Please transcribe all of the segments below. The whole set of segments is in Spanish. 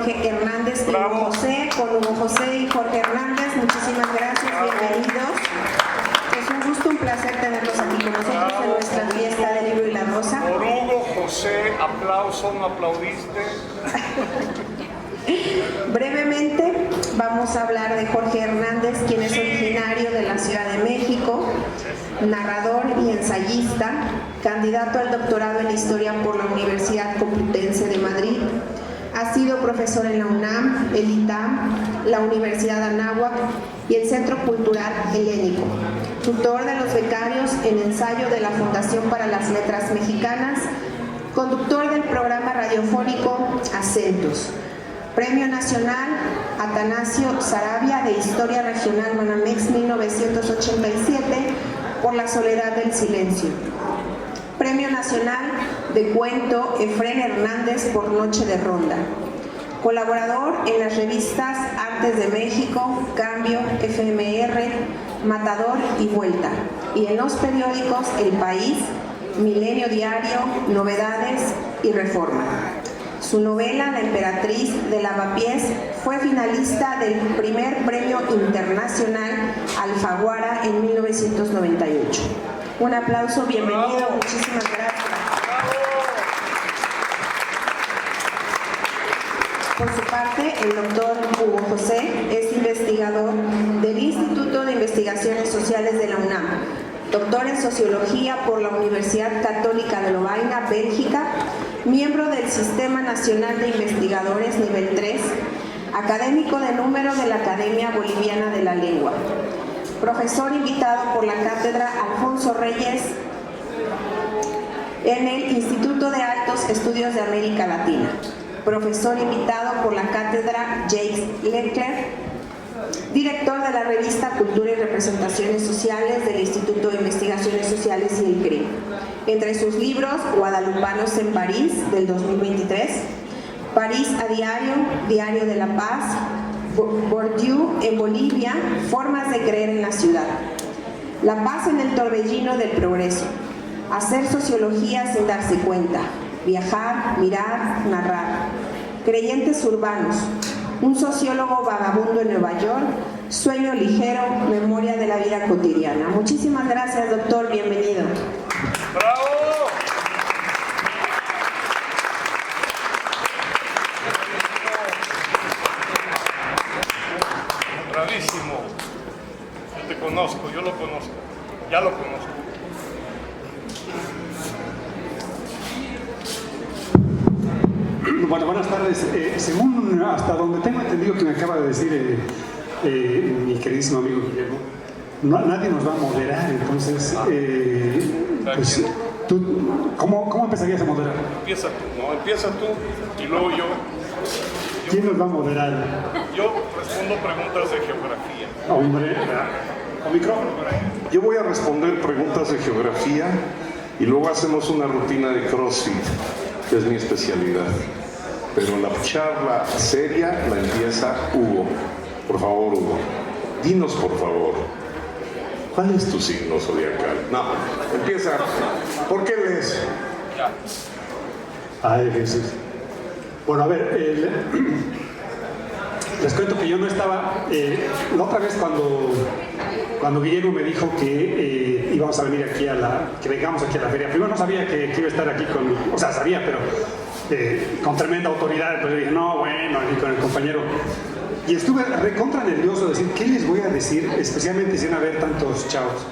Jorge Hernández y Hugo José. Con Hugo José y Jorge Hernández, muchísimas gracias, bienvenidos. Es un gusto, un placer tenerlos aquí con nosotros en nuestra fiesta del libro y la rosa. Por Hugo José, aplauso, ¿no aplaudiste? Brevemente vamos a hablar de Jorge Hernández, quien es originario de la Ciudad de México, narrador y ensayista, candidato al doctorado en Historia por la Universidad Complutense de Madrid. Ha sido profesor en la UNAM, el ITAM, la Universidad Anáhuac y el Centro Cultural Helénico. Tutor de los becarios en ensayo de la Fundación para las Letras Mexicanas, conductor del programa radiofónico Acentos. Premio Nacional Atanasio Sarabia de Historia Regional Banamex 1987 por La Soledad del Silencio. Premio Nacional de Cuento Efrén Hernández por Noche de Ronda. Colaborador en las revistas Artes de México, Cambio, FMR, Matador y Vuelta. Y en los periódicos El País, Milenio Diario, Novedades y Reforma. Su novela La Emperatriz de Lavapiés fue finalista del primer Premio Internacional Alfaguara en 1998. Un aplauso, bienvenido, muchísimas gracias. Por su parte, el doctor Hugo José es investigador del Instituto de Investigaciones Sociales de la UNAM, doctor en Sociología por la Universidad Católica de Lovaina, Bélgica, miembro del Sistema Nacional de Investigadores nivel 3, académico de número de la Academia Boliviana de la Lengua, profesor invitado por la Cátedra Alfonso Reyes en el Instituto de Altos Estudios de América Latina, profesor invitado por la Cátedra Jacques Leclerc, director de la revista Cultura y Representaciones Sociales del Instituto de Investigaciones Sociales y el CRI. Entre sus libros, Guadalupanos en París, del 2023, París a Diario, Diario de la Paz, Bourdieu en Bolivia, Formas de creer en la ciudad, La paz en el torbellino del progreso, Hacer sociología sin darse cuenta, Viajar, mirar, narrar, Creyentes urbanos, Un sociólogo vagabundo en Nueva York, Sueño ligero, Memoria de la vida cotidiana. Muchísimas gracias, doctor, bienvenido. ¡Bravo! Bravísimo. Yo te conozco, yo lo conozco, ya lo conozco. Bueno, buenas tardes. Según hasta donde tengo entendido que me acaba de decir mi queridísimo amigo Guillermo, nadie nos va a moderar, entonces, pues, ¿cómo empezarías a moderar? Empieza tú, no, empieza tú y luego yo. ¿Quién nos va a moderar? Yo respondo preguntas de geografía. Hombre, ¿con micrófono? Yo voy a responder preguntas de geografía y luego hacemos una rutina de CrossFit, que es mi especialidad. Pero la charla seria la empieza Hugo. Por favor, Hugo, dinos por favor, ¿cuál es tu signo zodiacal? No, empieza. ¿Por qué lees? Ya. Ay, Jesús. Bueno, a ver, les cuento que yo no estaba, la otra vez cuando Guillermo me dijo que íbamos a venir aquí que vengamos aquí a la feria, primero no sabía que iba a estar aquí o sea, sabía, pero con tremenda autoridad, entonces dije, no, bueno, aquí con el compañero. Y estuve recontra nervioso de decir, ¿qué les voy a decir? Especialmente sin haber tantos chavos.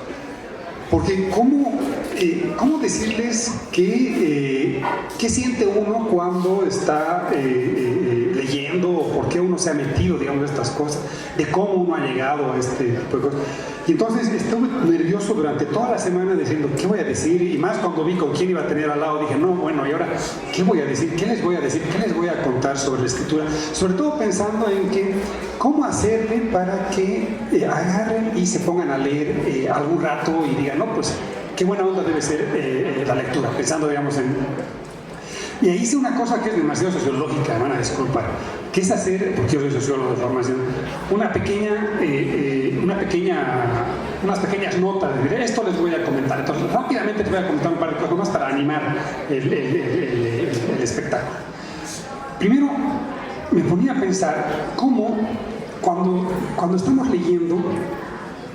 Porque ¿cómo decirles qué siente uno cuando está leyendo o por qué uno se ha metido, digamos, en estas cosas, de cómo uno ha llegado a este tipo de cosas? Y entonces estuve nervioso durante toda la semana diciendo, ¿qué voy a decir? Y más cuando vi con quién iba a tener al lado, dije, no, bueno, ¿y ahora qué voy a decir? ¿Qué les voy a decir? ¿Qué les voy a contar sobre la escritura? Sobre todo pensando en que, ¿cómo hacerle para que agarren y se pongan a leer algún rato y digan, no, pues, qué buena onda debe ser la lectura, pensando, digamos, en... Y ahí hice una cosa que es demasiado sociológica, me van a disculpar, que es hacer, porque yo soy sociólogo de formación, unas pequeñas notas, esto les voy a comentar. Entonces, rápidamente les voy a comentar un par de cosas más para animar el espectáculo. Primero, me ponía a pensar cómo cuando estamos leyendo,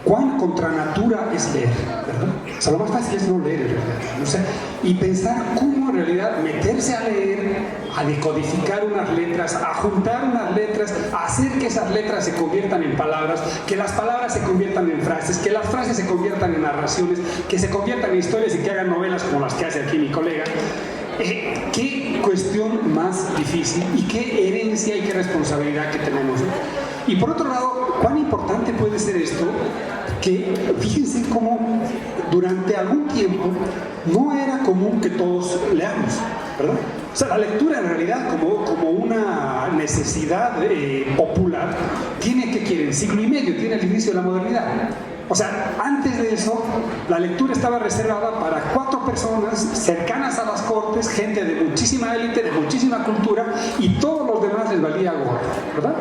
cuán contra natura es leer, ¿verdad? O sea, lo más fácil es no leer en realidad, ¿no? O sea, y pensar cómo en realidad meterse a leer, a decodificar unas letras, a juntar unas letras, a hacer que esas letras se conviertan en palabras, que las palabras se conviertan en frases, que las frases se conviertan en narraciones, que se conviertan en historias y que hagan novelas como las que hace aquí mi colega. Qué cuestión más difícil y qué herencia y qué responsabilidad que tenemos, ¿no? Y por otro lado, cuán importante puede ser esto, que fíjense cómo durante algún tiempo no era común que todos leamos, ¿verdad? O sea, la lectura en realidad como una necesidad popular tiene, ¿qué quieren? Siglo y medio, tiene el inicio de la modernidad. O sea, antes de eso, la lectura estaba reservada para 4 personas cercanas a las cortes, gente de muchísima élite, de muchísima cultura, y todos los demás les valía gorro, ¿verdad?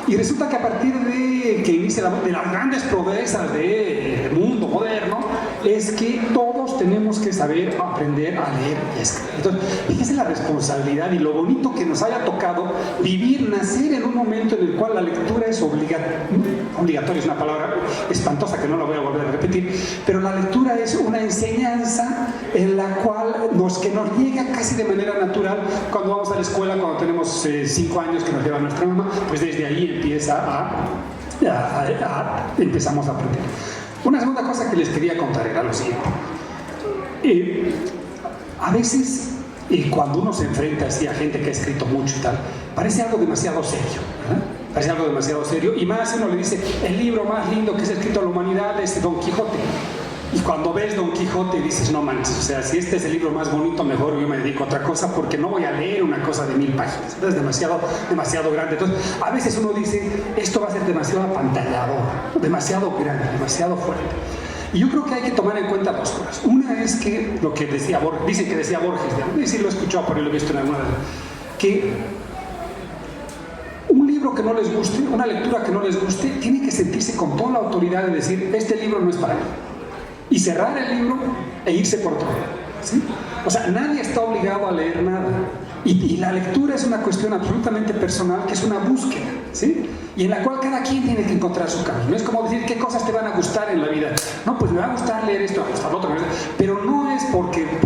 Y resulta que a partir de que inicia de las grandes proezas del mundo moderno, es que todos tenemos que saber aprender a leer y escribir. Entonces, fíjense la responsabilidad y lo bonito que nos haya tocado vivir, nacer en un momento en el cual la lectura es obligatoria, es una palabra espantosa que no la voy a volver a repetir, pero la lectura es una enseñanza en la cual que nos llega casi de manera natural cuando vamos a la escuela, cuando tenemos 5 años que nos lleva nuestra mamá, pues desde ahí empezamos a aprender. Una segunda cosa que les quería contar era lo siguiente. A veces, cuando uno se enfrenta así a gente que ha escrito mucho y tal, parece algo demasiado serio, ¿verdad? Parece algo demasiado serio, y más uno le dice, el libro más lindo que se ha escrito a la humanidad es Don Quijote. Y cuando ves Don Quijote dices, no manches, o sea, si este es el libro más bonito, mejor yo me dedico a otra cosa, porque no voy a leer una cosa de 1000 páginas, es demasiado grande. Entonces, a veces uno dice, esto va a ser demasiado apantallador, demasiado grande, demasiado fuerte. Y yo creo que hay que tomar en cuenta 2 cosas. Una es que lo que decía Borges, dicen que decía Borges, no sé si lo he escuchado, por ahí lo he visto en alguna vez, que un libro que no les guste, una lectura que no les guste, tiene que sentirse con toda la autoridad de decir, este libro no es para mí. Y cerrar el libro e irse por otro lado, ¿sí? O sea, nadie está obligado a leer nada. Y la lectura es una cuestión absolutamente personal, que es una búsqueda, ¿sí? Y en la cual cada quien tiene que encontrar su camino. Es como decir, ¿qué cosas te van a gustar en la vida? No, pues me va a gustar leer esto, hasta lo otro. Pero no es porque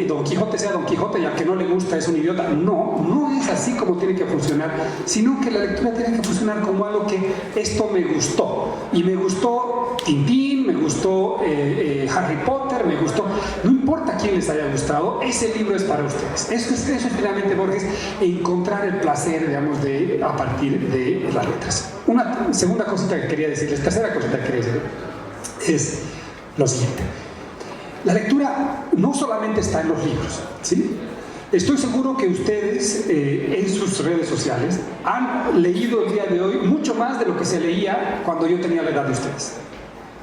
Don Quijote sea Don Quijote y al que no le gusta es un idiota. No es así como tiene que funcionar, sino que la lectura tiene que funcionar como algo que esto me gustó. Y me gustó Tintín, me gustó Harry Potter, me gustó... No importa a quién les haya gustado, ese libro es para ustedes. Eso es finalmente Borges, encontrar el placer, digamos, a partir de las letras. Una segunda cosita que quería decirles, tercera cosita que quería decir, es lo siguiente. La lectura no solamente está en los libros, ¿sí? Estoy seguro que ustedes en sus redes sociales han leído el día de hoy mucho más de lo que se leía cuando yo tenía la edad de ustedes.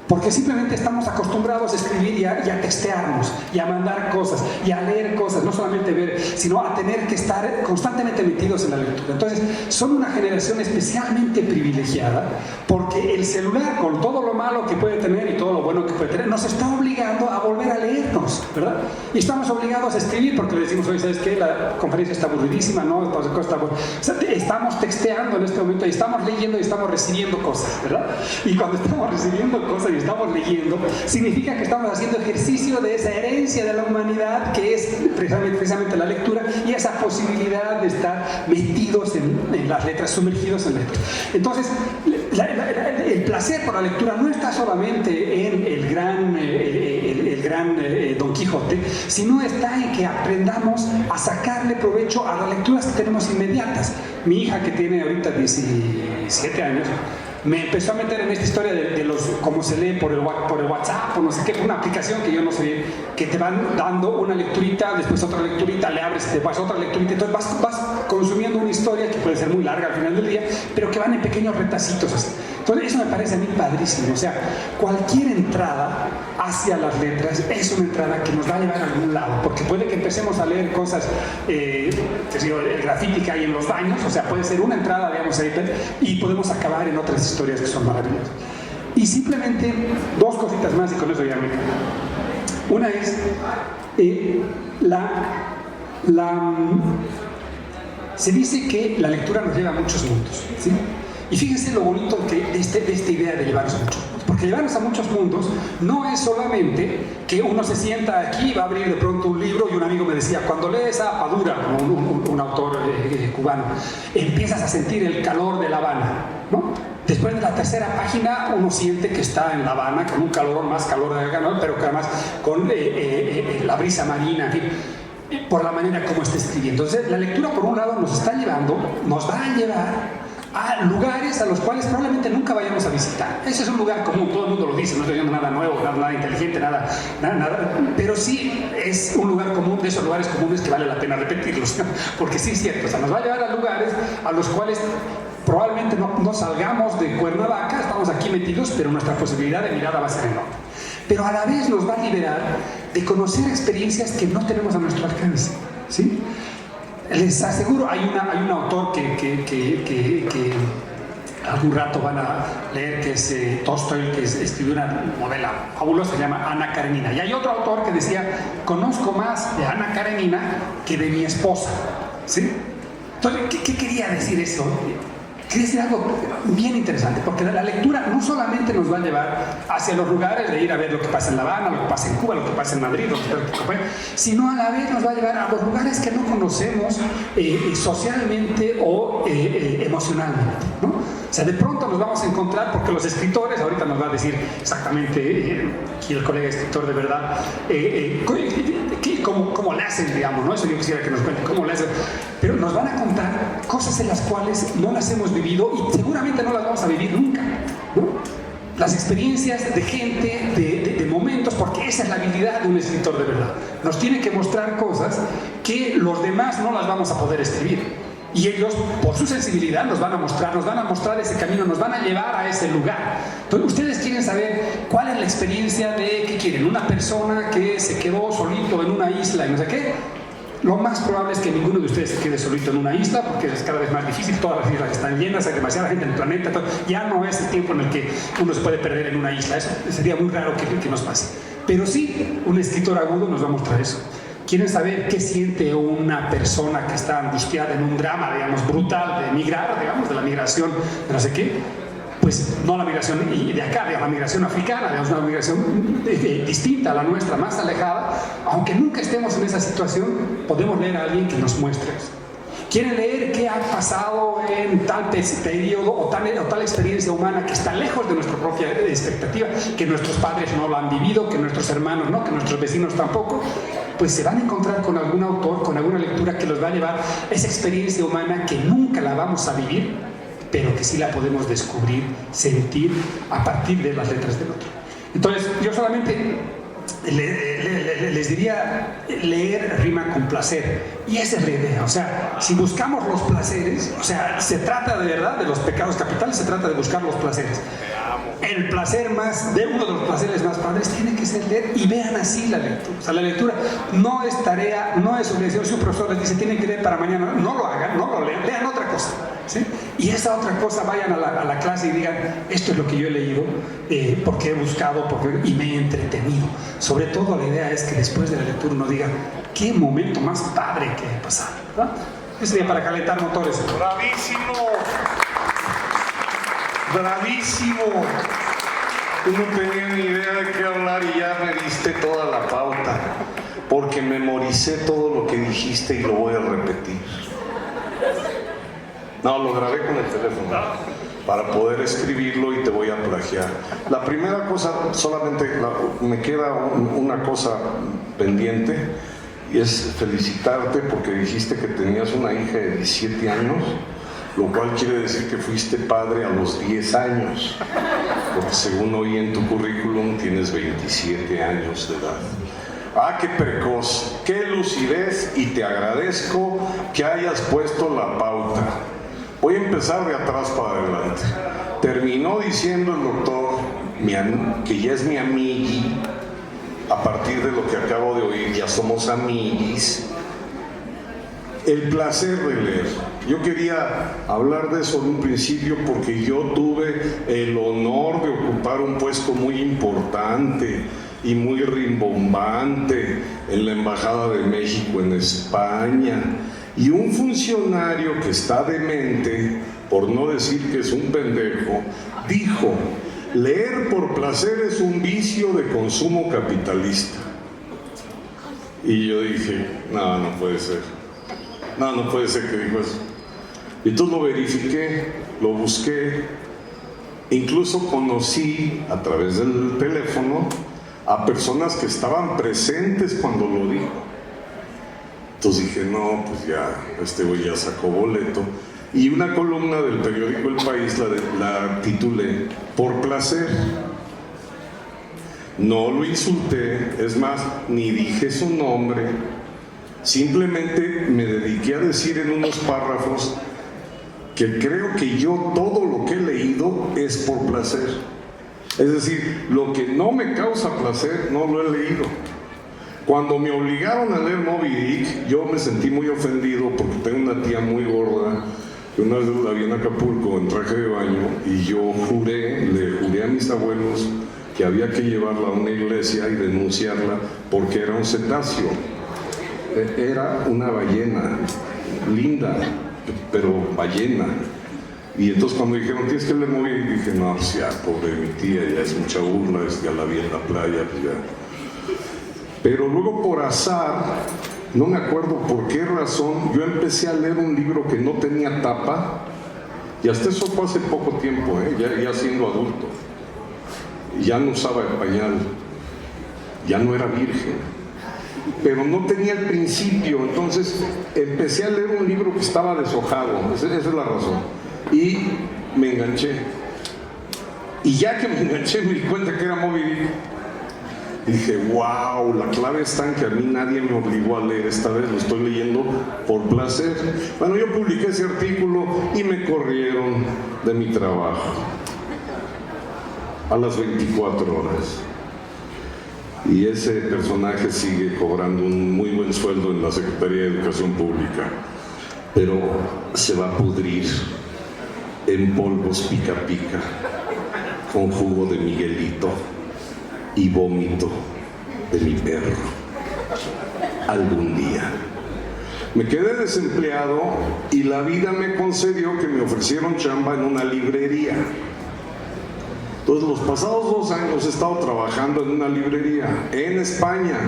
Porque simplemente estamos acostumbrados a escribir y a textearnos, y a mandar cosas, y a leer cosas, no solamente ver, sino a tener que estar constantemente metidos en la lectura. Entonces, son una generación especialmente privilegiada, porque el celular, con todo lo malo que puede tener y todo lo bueno que puede tener, nos está obligando a volver a leernos, ¿verdad? Y estamos obligados a escribir, porque le decimos, oye, ¿sabes qué? La conferencia está aburridísima, ¿no? Estamos texteando en este momento, y estamos leyendo y estamos recibiendo cosas, ¿verdad? Y cuando estamos recibiendo cosas y estamos leyendo, significa que estamos haciendo ejercicio de esa herencia de la humanidad que es precisamente la lectura, y esa posibilidad de estar metidos en las letras, sumergidos en letras. Entonces, el placer por la lectura no está solamente en el gran Don Quijote, sino está en que aprendamos a sacarle provecho a las lecturas que tenemos inmediatas. Mi hija, que tiene ahorita 17 años, me empezó a meter en esta historia de los, cómo se lee por el WhatsApp o no sé qué, una aplicación que yo no sé, que te van dando una lecturita, después otra lecturita, le abres, te vas otra lecturita, entonces vas consumiendo una historia que puede ser muy larga al final del día, pero que van en pequeños retacitos así. Entonces eso me parece a mí padrísimo. O sea, cualquier entrada hacia las letras es una entrada que nos va a llevar a algún lado, porque puede que empecemos a leer cosas, el graffiti que hay en los baños, o sea, puede ser una entrada, digamos, ahí, y podemos acabar en otras historias que son maravillosas. Y simplemente 2 cositas más y con eso ya me quedo. Una es Se dice que la lectura nos lleva a muchos mundos, ¿sí? Y fíjense lo bonito de esta idea de llevarnos a muchos mundos. Porque llevarnos a muchos mundos no es solamente que uno se sienta aquí, va a abrir de pronto un libro, y un amigo me decía, cuando lees a Padura, un autor cubano, empiezas a sentir el calor de La Habana, ¿no? Después de la tercera página uno siente que está en La Habana con un calor, más calor de acá, ¿no? Pero que además con la brisa marina, en fin, por la manera como está escribiendo. Entonces la lectura por un lado nos está llevando, nos va a llevar a lugares a los cuales probablemente nunca vayamos a visitar. Ese es un lugar común, todo el mundo lo dice, no estoy diciendo nada nuevo, nada inteligente, nada, pero sí es un lugar común, de esos lugares comunes que vale la pena repetirlos, porque sí es cierto, o sea, nos va a llevar a lugares a los cuales probablemente no salgamos de Cuernavaca, estamos aquí metidos, pero nuestra posibilidad de mirada va a ser enorme. Pero a la vez nos va a liberar de conocer experiencias que no tenemos a nuestro alcance, ¿sí? Les aseguro, hay un autor que algún rato van a leer, que es Tolstoy, que escribió una novela fabulosa, se llama Ana Karenina. Y hay otro autor que decía, conozco más de Ana Karenina que de mi esposa, ¿sí? Entonces, ¿qué quería decir eso? Quería decir algo bien interesante, porque la lectura no solamente nos va a llevar hacia los lugares de ir a ver lo que pasa en La Habana, lo que pasa en Cuba, lo que pasa en Madrid, sino a la vez nos va a llevar a los lugares que no conocemos socialmente o emocionalmente, ¿no? O sea, de pronto nos vamos a encontrar, porque los escritores, ahorita nos va a decir exactamente aquí el colega escritor de verdad, cómo le hacen, digamos, ¿no? Eso yo quisiera que nos cuente cómo le hacen, pero nos van a contar cosas en las cuales no las hemos vivido y seguramente no las vamos a vivir nunca, ¿no? Las experiencias de gente, de momentos, porque esa es la habilidad de un escritor de verdad. Nos tiene que mostrar cosas que los demás no las vamos a poder escribir. Y ellos, por su sensibilidad, nos van a mostrar ese camino, nos van a llevar a ese lugar. Entonces, ustedes quieren saber cuál es la experiencia de, ¿qué quieren? Una persona que se quedó solito en una isla y no sé qué. Lo más probable es que ninguno de ustedes se quede solito en una isla, porque es cada vez más difícil, todas las islas están llenas, hay demasiada gente en el planeta, ya no es el tiempo en el que uno se puede perder en una isla, eso sería muy raro que nos pase. Pero sí, un escritor agudo nos va a mostrar eso. ¿Quieren saber qué siente una persona que está angustiada en un drama, digamos, brutal de emigrar, digamos, de la migración, de no sé qué? Pues no la migración de acá, digamos, la migración africana, digamos, una migración distinta a la nuestra, más alejada. Aunque nunca estemos en esa situación, podemos leer a alguien que nos muestre eso. ¿Quieren leer qué ha pasado en tal periodo o tal experiencia humana que está lejos de nuestra propia expectativa, que nuestros padres no lo han vivido, que nuestros hermanos no, que nuestros vecinos tampoco? Pues se van a encontrar con algún autor, con alguna lectura que los va a llevar a esa experiencia humana que nunca la vamos a vivir, pero que sí la podemos descubrir, sentir a partir de las letras del otro. Entonces, yo solamente les diría, leer rima con placer, y esa es la idea. O sea, si buscamos los placeres, o sea, se trata de verdad de los pecados capitales, se trata de buscar los placeres. El placer uno de los placeres más padres tiene que ser leer, y vean así la lectura. O sea, la lectura no es tarea, no es obligación. Si un profesor les dice tienen que leer para mañana, no lo hagan, no lo lean, lean otra cosa, ¿sí? Y esa otra cosa, vayan a la clase y digan, esto es lo que yo he leído, porque he buscado, y me he entretenido. Sobre todo la idea es que después de la lectura uno diga, qué momento más padre que he pasado, ¿verdad? Eso sería para calentar motores. ¡Bravísimo! ¡Bravísimo! Tú no tenías ni idea de qué hablar y ya me diste toda la pauta, porque memoricé todo lo que dijiste y lo voy a repetir. No, lo grabé con el teléfono para poder escribirlo y te voy a plagiar. La primera cosa, solamente me queda una cosa pendiente, y es felicitarte porque dijiste que tenías una hija de 17 años, lo cual quiere decir que fuiste padre a los 10 años, porque según oí en tu currículum tienes 27 años de edad. ¡Ah, qué precoz! ¡Qué lucidez! Y te agradezco que hayas puesto la pauta. Voy a empezar de atrás para adelante. Terminó diciendo el doctor, que ya es mi amigui. A partir de lo que acabo de oír, ya somos amiguis. El placer de leer. Yo quería hablar de eso en un principio porque yo tuve el honor de ocupar un puesto muy importante y muy rimbombante en la Embajada de México en España. Y un funcionario que está demente, por no decir que es un pendejo, dijo: leer por placer es un vicio de consumo capitalista. Y yo dije, no puede ser. No puede ser que dijo eso. Y entonces lo verifiqué, lo busqué, incluso conocí a través del teléfono a personas que estaban presentes cuando lo dijo. Entonces dije, no, pues ya, este güey ya sacó boleto. Y una columna del periódico El País la titulé Por placer. No lo insulté, es más, ni dije su nombre. Simplemente me dediqué a decir en unos párrafos que creo que yo todo lo que he leído es por placer. Es decir, lo que no me causa placer no lo he leído. Cuando me obligaron a leer Moby Dick, yo me sentí muy ofendido porque tengo una tía muy gorda que una vez la vi en Acapulco en traje de baño y yo le juré a mis abuelos que había que llevarla a una iglesia y denunciarla porque era un cetáceo. Era una ballena, linda, pero ballena. Y entonces cuando dijeron, tienes que leer Moby Dick, dije, no, pues ya, pobre mi tía, ya es mucha burla, ya la vi en la playa, pues ya. Pero luego por azar, no me acuerdo por qué razón, yo empecé a leer un libro que no tenía tapa, y hasta eso fue hace poco tiempo, ya siendo adulto. Ya no usaba el pañal, ya no era virgen, pero no tenía el principio, entonces empecé a leer un libro que estaba deshojado, esa es la razón, y me enganché. Y ya que me enganché me di cuenta que era Moby Dick. Dije, wow, la clave está en que a mí nadie me obligó a leer, esta vez lo estoy leyendo por placer. Bueno, yo publiqué ese artículo y me corrieron de mi trabajo a las 24 horas. Y ese personaje sigue cobrando un muy buen sueldo en la Secretaría de Educación Pública, pero se va a pudrir en polvos pica pica, con jugo de Miguelito y vómito de mi perro. Algún día. Me quedé desempleado y la vida me concedió que me ofrecieron chamba en una librería. Entonces, los pasados 2 años he estado trabajando en una librería en España,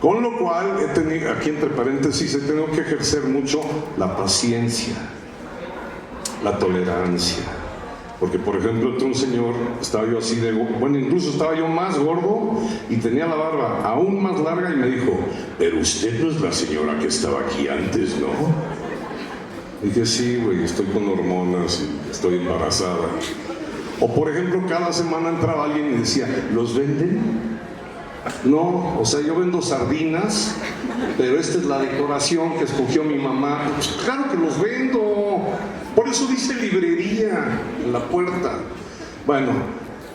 con lo cual he tenido, aquí entre paréntesis, he tenido que ejercer mucho la paciencia, la tolerancia. Porque, por ejemplo, un señor, estaba yo así de, bueno, incluso estaba yo más gordo y tenía la barba aún más larga y me dijo, pero usted no es la señora que estaba aquí antes, ¿no? Dije, sí, güey, estoy con hormonas y estoy embarazada. O, por ejemplo, cada semana entraba alguien y decía, ¿los venden? No, o sea, yo vendo sardinas, pero esta es la decoración que escogió mi mamá. Pues claro que los vendo. Por eso dice librería en la puerta. Bueno,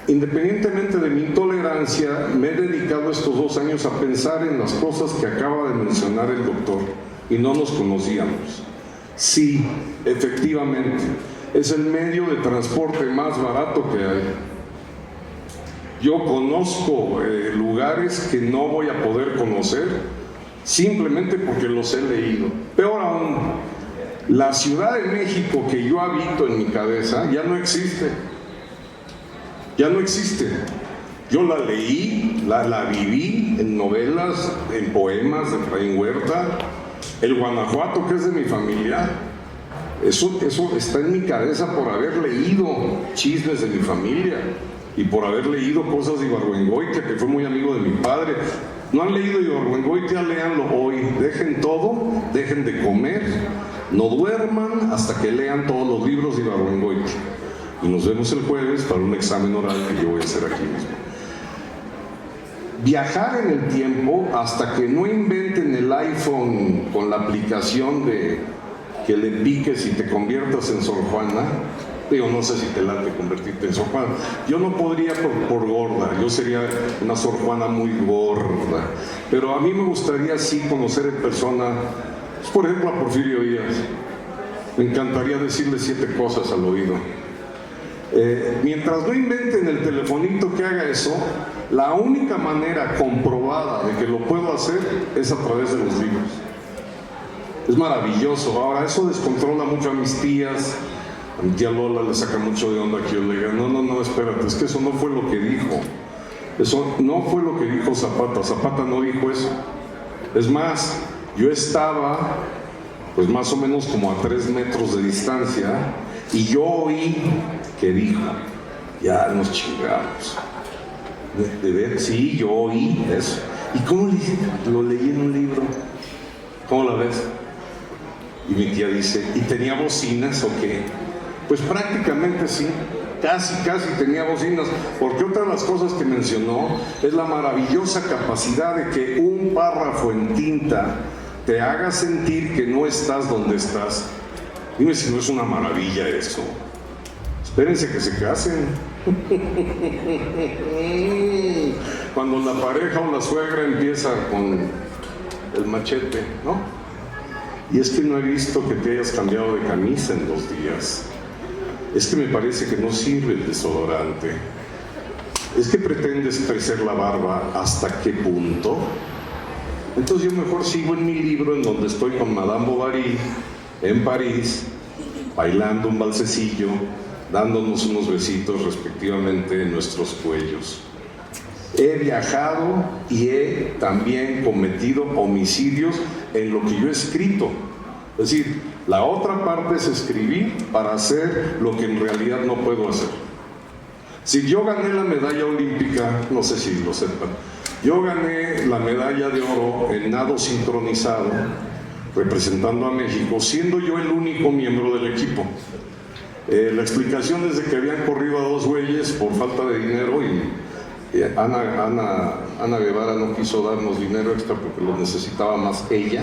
independientemente de mi intolerancia, me he dedicado estos 2 años a pensar en las cosas que acaba de mencionar el doctor y no nos conocíamos. Sí, efectivamente, es el medio de transporte más barato que hay. Yo conozco lugares que no voy a poder conocer simplemente porque los he leído. Peor aún, la Ciudad de México que yo habito en mi cabeza ya no existe. Ya no existe. Yo la leí, la viví en novelas, en poemas de Efraín Huerta. El Guanajuato, que es de mi familia, eso está en mi cabeza por haber leído chismes de mi familia y por haber leído cosas de Ibargüengoitia, que fue muy amigo de mi padre. No han leído Ibargüengoitia, léanlo hoy. Dejen todo, dejen de comer, no duerman hasta que lean todos los libros de Ibargüengoitia. Y nos vemos el jueves para un examen oral que yo voy a hacer aquí mismo. Viajar en el tiempo hasta que no inventen el iPhone con la aplicación de que le piques y te conviertas en Sor Juana. Digo, no sé si te late convertirte en Sor Juana. Yo no podría por gorda, yo sería una Sor Juana muy gorda. Pero a mí me gustaría sí conocer en persona, pues, por ejemplo, a Porfirio Díaz. Me encantaría decirle 7 cosas al oído. Mientras no inventen el telefonito que haga eso, la única manera comprobada de que lo puedo hacer es a través de los libros. Es maravilloso. Ahora, eso descontrola mucho a mis tías. A mi tía Lola le saca mucho de onda que yo le diga, no, espérate, es que eso no fue lo que dijo. Eso no fue lo que dijo Zapata. Zapata no dijo eso. Es más, yo estaba, pues más o menos como a 3 metros de distancia, y yo oí que dijo, ya nos chingamos. ¿De ver? Sí, yo oí eso. ¿Y cómo le dije? Lo leí en un libro. ¿Cómo la ves? Y mi tía dice, ¿y tenía bocinas o qué? Pues prácticamente sí, casi tenía bocinas, porque otra de las cosas que mencionó es la maravillosa capacidad de que un párrafo en tinta te haga sentir que no estás donde estás. Dime si no es una maravilla eso. Espérense que se casen. Cuando la pareja o la suegra empieza con el machete, ¿no? Y es que no he visto que te hayas cambiado de camisa en 2 días. Es que me parece que no sirve el desodorante. Es que pretendes crecer la barba, ¿hasta qué punto? Entonces yo mejor sigo en mi libro en donde estoy con Madame Bovary en París, bailando un balsecillo, dándonos unos besitos respectivamente en nuestros cuellos. He viajado y he también cometido homicidios en lo que yo he escrito. Es decir, la otra parte es escribir para hacer lo que en realidad no puedo hacer. Si yo gané la medalla olímpica, no sé si lo sepan, yo gané la medalla de oro en nado sincronizado, representando a México, siendo yo el único miembro del equipo. La explicación es de que habían corrido a 2 güeyes por falta de dinero y Ana Guevara no quiso darnos dinero extra porque lo necesitaba más ella.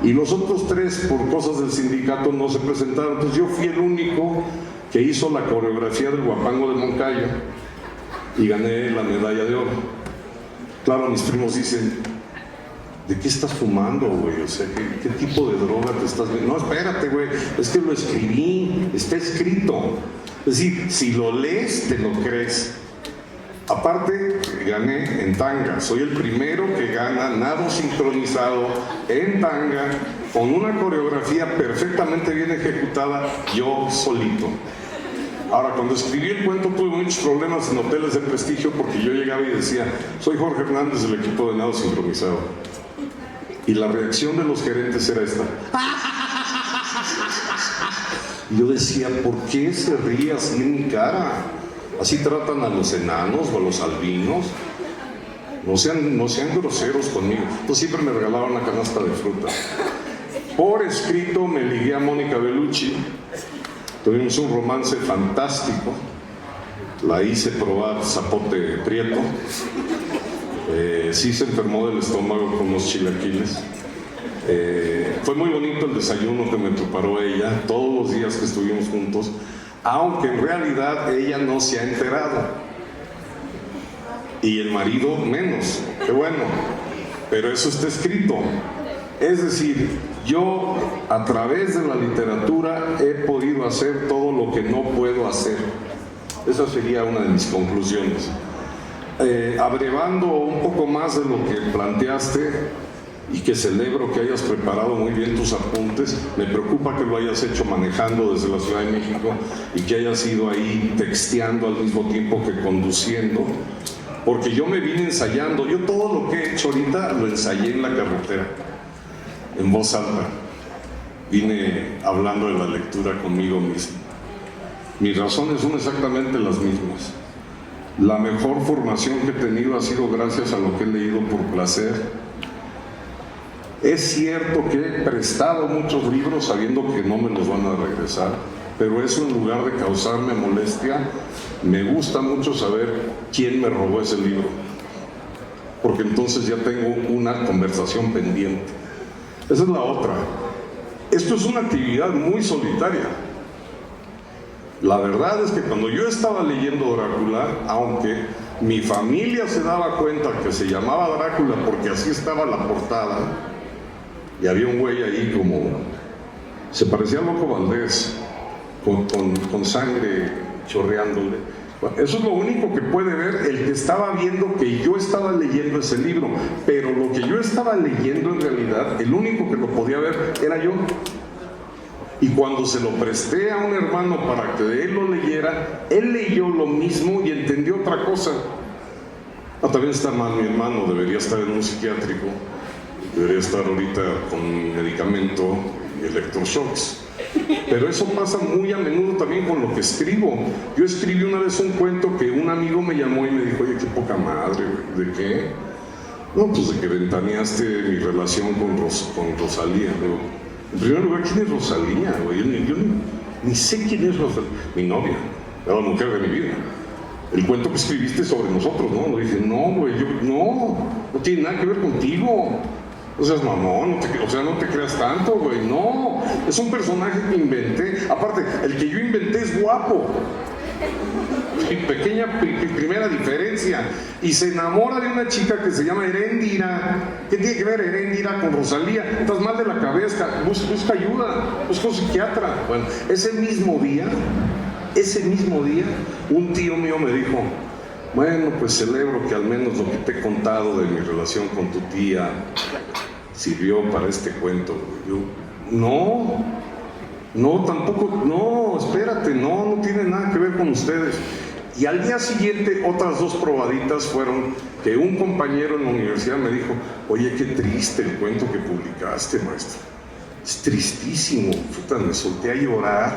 Y los otros 3, por cosas del sindicato, no se presentaron. Entonces yo fui el único que hizo la coreografía del Guapango de Moncayo y gané la medalla de oro. Claro, mis primos dicen, ¿de qué estás fumando, güey? O sea, ¿qué tipo de droga te estás viendo? No, espérate, güey, es que lo escribí, está escrito. Es decir, si lo lees, te lo crees. Aparte, gané en tanga. Soy el primero que gana nado sincronizado en tanga, con una coreografía perfectamente bien ejecutada, yo solito. Ahora, cuando escribí el cuento tuve muchos problemas en hoteles de prestigio porque yo llegaba y decía, soy Jorge Hernández del equipo de nado sincronizado. Y la reacción de los gerentes era esta. Y yo decía, ¿por qué se ríe así en mi cara? ¿Así tratan a los enanos o a los albinos? No sean groseros conmigo. Entonces siempre me regalaban una canasta de fruta. Por escrito me ligué a Mónica Bellucci. Tuvimos un romance fantástico. La hice probar zapote prieto. Sí se enfermó del estómago con unos chilaquiles. Fue muy bonito el desayuno que me preparó ella todos los días que estuvimos juntos, aunque en realidad ella no se ha enterado y el marido menos. Qué bueno, pero eso está escrito. Es decir, yo a través de la literatura he podido hacer todo lo que no puedo hacer. Esa sería una de mis conclusiones. Abrevando un poco más de lo que planteaste, y que celebro que hayas preparado muy bien tus apuntes, me preocupa que lo hayas hecho manejando desde la Ciudad de México y que hayas ido ahí texteando al mismo tiempo que conduciendo, porque yo me vine ensayando. Yo todo lo que he hecho ahorita lo ensayé en la carretera, en voz alta. Vine hablando de la lectura conmigo mismo. Mis razones son exactamente las mismas. La mejor formación que he tenido ha sido gracias a lo que he leído por placer. Es cierto que he prestado muchos libros sabiendo que no me los van a regresar, pero eso, en lugar de causarme molestia, me gusta mucho saber quién me robó ese libro, porque entonces ya tengo una conversación pendiente. Esa es la otra. Esto es una actividad muy solitaria. La verdad es que cuando yo estaba leyendo Drácula, aunque mi familia se daba cuenta que se llamaba Drácula porque así estaba la portada, y había un güey ahí como, se parecía a Loco Valdés, con sangre chorreándole, Bueno, eso es lo único que puede ver el que estaba viendo que yo estaba leyendo ese libro, pero lo que yo estaba leyendo en realidad, el único que lo podía ver era yo. Y cuando se lo presté a un hermano para que él lo leyera, él leyó lo mismo y entendió otra cosa. También está mal mi hermano, debería estar en un psiquiátrico, debería estar ahorita con medicamento y electroshocks. Pero eso pasa muy a menudo también con lo que escribo. Yo escribí una vez un cuento que un amigo me llamó y me dijo: oye, qué poca madre, güey. ¿De qué? No, pues de que ventaneaste mi relación con Rosalía. Digo, en primer lugar, ¿quién es Rosalía, güey? Yo ni sé quién es Rosalía. Mi novia, era la mujer de mi vida. El cuento que escribiste sobre nosotros, ¿no? Le dije, no, güey, no tiene nada que ver contigo. O sea, mamón, no te creas tanto, güey, no. Es un personaje que inventé. Aparte, el que yo inventé es guapo. Primera diferencia. Y se enamora de una chica que se llama Heréndira. ¿Qué tiene que ver Heréndira con Rosalía? Estás mal de la cabeza, busca ayuda, busca un psiquiatra. Bueno, ese mismo día, un tío mío me dijo: bueno, pues celebro que al menos lo que te he contado de mi relación con tu tía sirvió para este cuento. Yo, no, tampoco, no, espérate, no tiene nada que ver con ustedes. Y al día siguiente, otras 2 probaditas fueron que un compañero en la universidad me dijo: oye, qué triste el cuento que publicaste, maestro. Es tristísimo. Puta, me solté a llorar,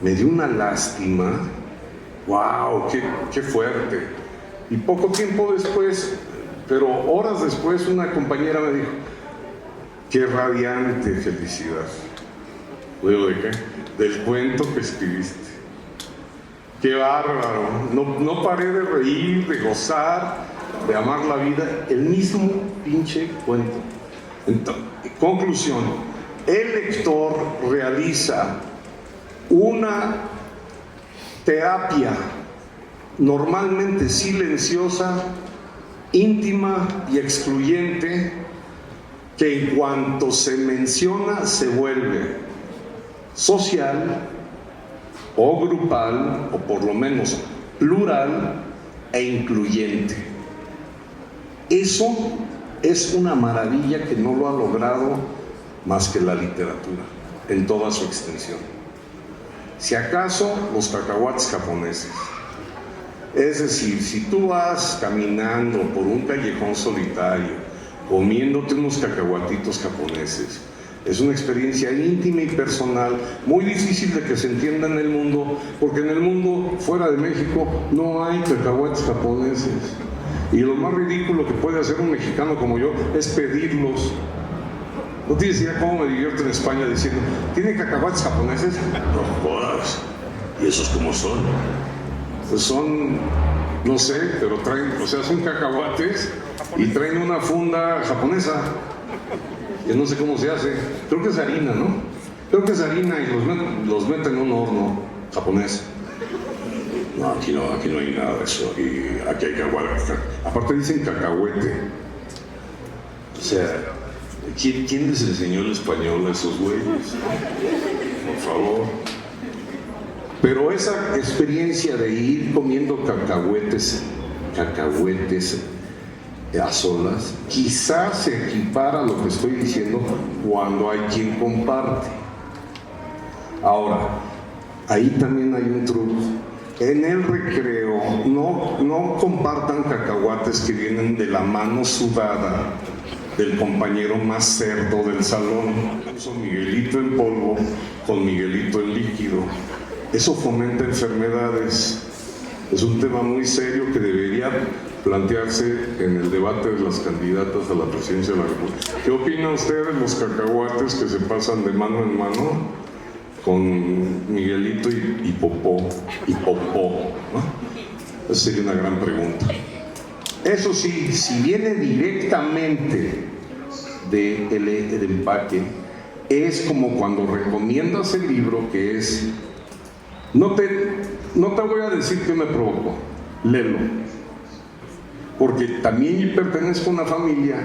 me dio una lástima. ¡Wow! ¡Qué fuerte! Y poco tiempo después, pero horas después, una compañera me dijo: ¡qué radiante felicidad! Luego, ¿de qué? Del cuento que escribiste. ¡Qué bárbaro! No paré de reír, de gozar, de amar la vida. El mismo pinche cuento. Entonces, conclusión: el lector realiza una terapia normalmente silenciosa, íntima y excluyente, que en cuanto se menciona se vuelve social o grupal, o por lo menos plural e incluyente. Eso es una maravilla que no lo ha logrado más que la literatura en toda su extensión. Si acaso los cacahuates japoneses. Es decir, si tú vas caminando por un callejón solitario, comiéndote unos cacahuatitos japoneses, es una experiencia íntima y personal, muy difícil de que se entienda en el mundo, porque en el mundo, fuera de México, no hay cacahuates japoneses. Y lo más ridículo que puede hacer un mexicano como yo es pedirlos. ¿No tienes idea cómo me divierto en España diciendo: ¿tiene cacahuates japoneses? No jodas. ¿Y esos cómo son? Pues son, no sé, pero traen, o sea, son cacahuates y traen una funda japonesa. Y no sé cómo se hace. Creo que es harina, ¿no? Creo que es harina y los meten en un horno japonés. No, aquí no hay nada de eso. Aquí hay cacahuete. Aparte dicen cacahuete. O sea, ¿quién les enseñó el español a esos güeyes? Por favor. Pero esa experiencia de ir comiendo cacahuetes a solas, quizás se equipara a lo que estoy diciendo cuando hay quien comparte. Ahora, ahí también hay un truco. En el recreo, no compartan cacahuates que vienen de la mano sudada del compañero más cerdo del salón. Puso Miguelito en polvo con Miguelito en líquido. Eso fomenta enfermedades. Es un tema muy serio que debería plantearse en el debate de las candidatas a la presidencia de la República. ¿Qué opina usted de los cacahuates que se pasan de mano en mano con Miguelito y Popó? ¿No? Esa sería una gran pregunta. Eso sí, si viene directamente del empaque, es como cuando recomiendas el libro, que es... No te voy a decir qué me provocó, léelo. Porque también pertenezco a una familia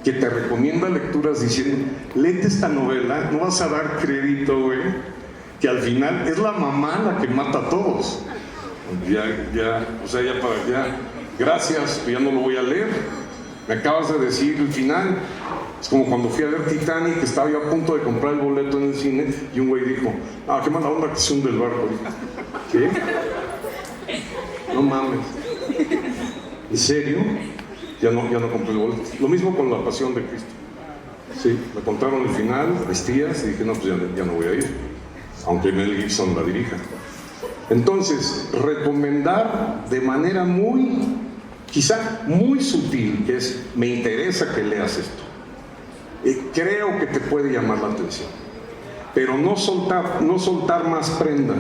que te recomienda lecturas diciendo: léete esta novela, no vas a dar crédito, güey, que al final es la mamá la que mata a todos. Gracias, ya no lo voy a leer. Me acabas de decir el final. Es como cuando fui a ver Titanic, estaba yo a punto de comprar el boleto en el cine y un güey dijo, qué mala onda que se hunde el barco. ¿Qué? No mames. ¿En serio? Ya no compré el boleto. Lo mismo con La Pasión de Cristo. Sí, me contaron el final, vestías, y dije, no, pues ya no voy a ir, aunque Mel Gibson la dirija. Entonces, recomendar de manera quizá muy sutil, que es, me interesa que leas esto. Creo que te puede llamar la atención, pero no soltar más prenda.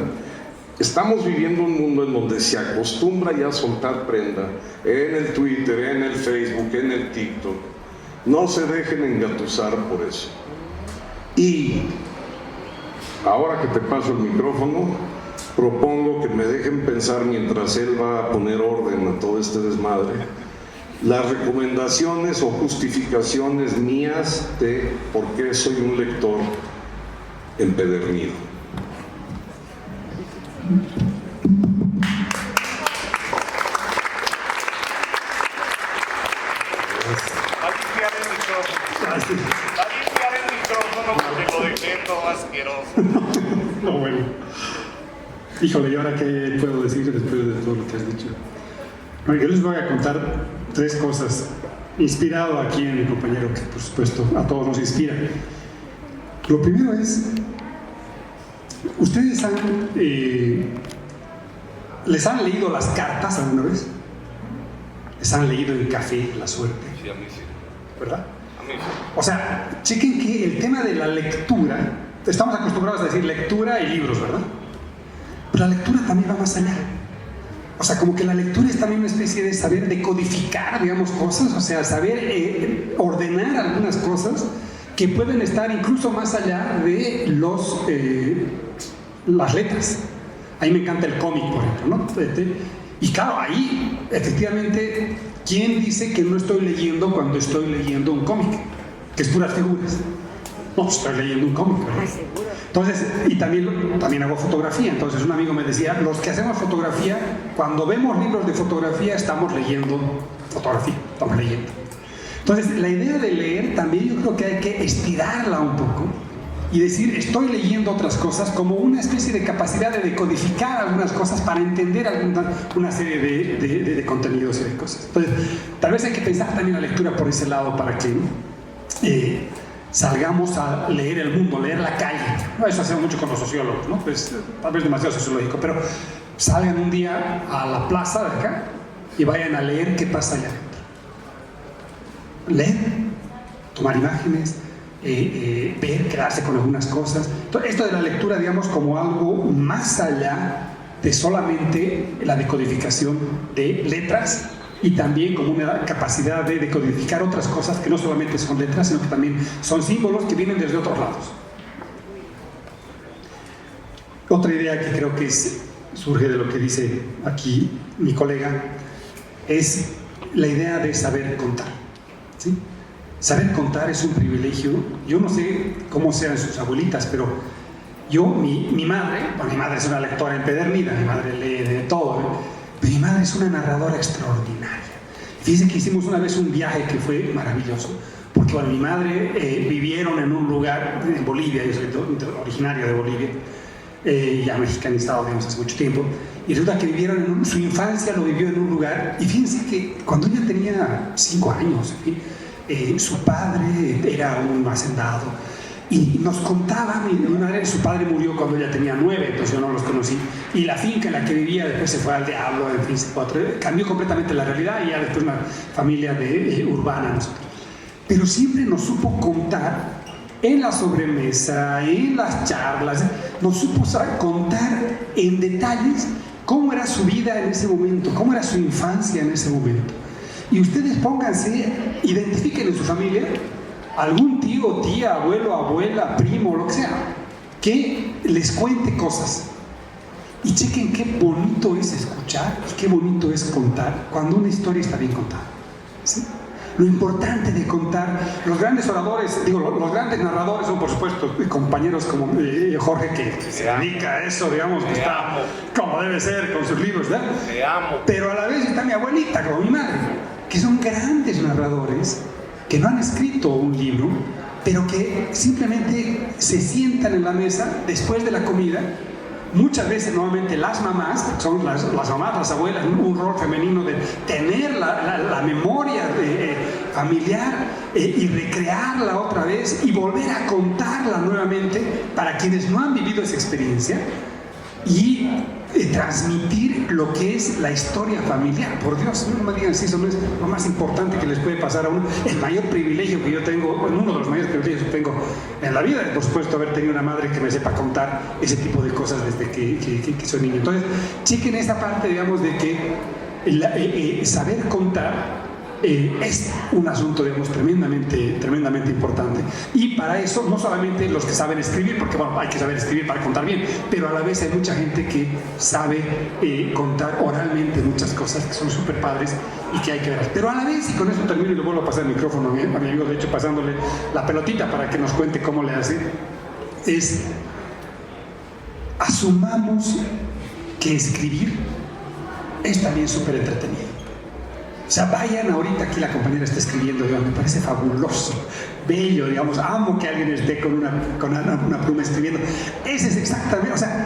Estamos viviendo un mundo en donde se acostumbra ya a soltar prenda, en el Twitter, en el Facebook, en el TikTok. No se dejen engatusar por eso. Y ahora que te paso el micrófono, propongo que me dejen pensar, mientras él va a poner orden a todo este desmadre, las recomendaciones o justificaciones mías de por qué soy un lector empedernido. Va a limpiar el micrófono porque lo dejé todo asqueroso. No, bueno. Híjole, ¿y ahora qué puedo decir después de todo lo que has dicho? Bueno, yo les voy a contar 3 cosas, inspirado aquí en mi compañero, que por supuesto a todos nos inspira. Lo primero es, ¿ustedes les han leído las cartas alguna vez? ¿Les han leído el café, la suerte? Sí, a mí sí. ¿Verdad? A mí sí. O sea, chequen que el tema de la lectura, estamos acostumbrados a decir lectura y libros, ¿verdad? Pero la lectura también va más allá. O sea, como que la lectura es también una especie de saber decodificar, digamos, cosas, o sea, saber ordenar algunas cosas que pueden estar incluso más allá de las letras. A mí me encanta el cómic, por ejemplo, ¿no? Y claro, ahí, efectivamente, ¿quién dice que no estoy leyendo cuando estoy leyendo un cómic? Que es puras figuras. No, estoy leyendo un cómic, ¿verdad? Entonces, y también hago fotografía. Entonces un amigo me decía, los que hacemos fotografía, cuando vemos libros de fotografía, estamos leyendo fotografía, estamos leyendo. Entonces, la idea de leer también yo creo que hay que estirarla un poco y decir, estoy leyendo otras cosas como una especie de capacidad de decodificar algunas cosas para entender una serie de contenidos y de cosas. Entonces, tal vez hay que pensar también la lectura por ese lado para que salgamos a leer el mundo, leer la calle. Eso hacemos mucho con los sociólogos, ¿no? Pues, tal vez demasiado sociológico, pero salgan un día a la plaza de acá y vayan a leer qué pasa allá adentro. Leer, tomar imágenes, ver, quedarse con algunas cosas. Entonces, esto de la lectura, digamos, como algo más allá de solamente la decodificación de letras, y también como una capacidad de decodificar otras cosas que no solamente son letras, sino que también son símbolos que vienen desde otros lados. Otra idea que creo que surge de lo que dice aquí mi colega es la idea de saber contar, ¿sí? Saber contar es un privilegio. Yo no sé cómo sean sus abuelitas, pero mi madre es una lectora empedernida, mi madre lee de todo, ¿eh? Pero mi madre es una narradora extraordinaria. Fíjense que hicimos una vez un viaje que fue maravilloso, porque bueno, mi madre vivieron en un lugar en Bolivia, yo soy originario de Bolivia, ya mexicanizado, digamos, hace mucho tiempo, y resulta que su infancia lo vivió en un lugar, y fíjense que cuando ella tenía 5 años, su padre era un hacendado, y nos contaba, su padre murió cuando ella tenía 9, entonces yo no los conocí, y la finca en la que vivía después se fue al diablo, en fin, cambió completamente la realidad, y ya después una familia urbana nosotros. Pero siempre nos supo contar, en la sobremesa, en las charlas, nos supo contar en detalles cómo era su vida en ese momento, cómo era su infancia en ese momento. Y ustedes pónganse, identifiquen en su familia algún tío, tía, abuelo, abuela, primo, lo que sea, que les cuente cosas. Y chequen qué bonito es escuchar y qué bonito es contar cuando una historia está bien contada, ¿sí? lo importante de contar. Los grandes oradores, los grandes narradores son, por supuesto, compañeros como Jorge, que se dedica a eso, digamos, que está como debe ser con sus libros, ¿verdad? Te amo. Pero a la vez está mi abuelita, como mi madre, que son grandes narradores, que no han escrito un libro, pero que simplemente se sientan en la mesa después de la comida. Muchas veces, nuevamente, las mamás, son las mamás, las abuelas, un rol femenino de tener la memoria familiar y recrearla otra vez y volver a contarla nuevamente para quienes no han vivido esa experiencia y transmitir lo que es la historia familiar. Por Dios, no me digan si eso no es lo más importante que les puede pasar a uno. El mayor privilegio que yo tengo, uno de los mayores privilegios que tengo en la vida, es, por supuesto, haber tenido una madre que me sepa contar ese tipo de cosas desde que soy niño. Entonces, chequen esta parte, digamos, de que saber contar es un asunto, digamos, tremendamente importante. Y para eso, no solamente los que saben escribir, porque bueno, hay que saber escribir para contar bien, pero a la vez hay mucha gente que sabe contar oralmente muchas cosas que son súper padres y que hay que ver. Pero a la vez, y con eso termino y le vuelvo a pasar el micrófono a mi amigo, de hecho, pasándole la pelotita para que nos cuente cómo le hace, es asumamos que escribir es también súper entretenido. O sea, vayan ahorita, aquí la compañera está escribiendo, digamos, me parece fabuloso, bello, digamos, amo que alguien esté con una pluma escribiendo. Ese es exactamente, o sea,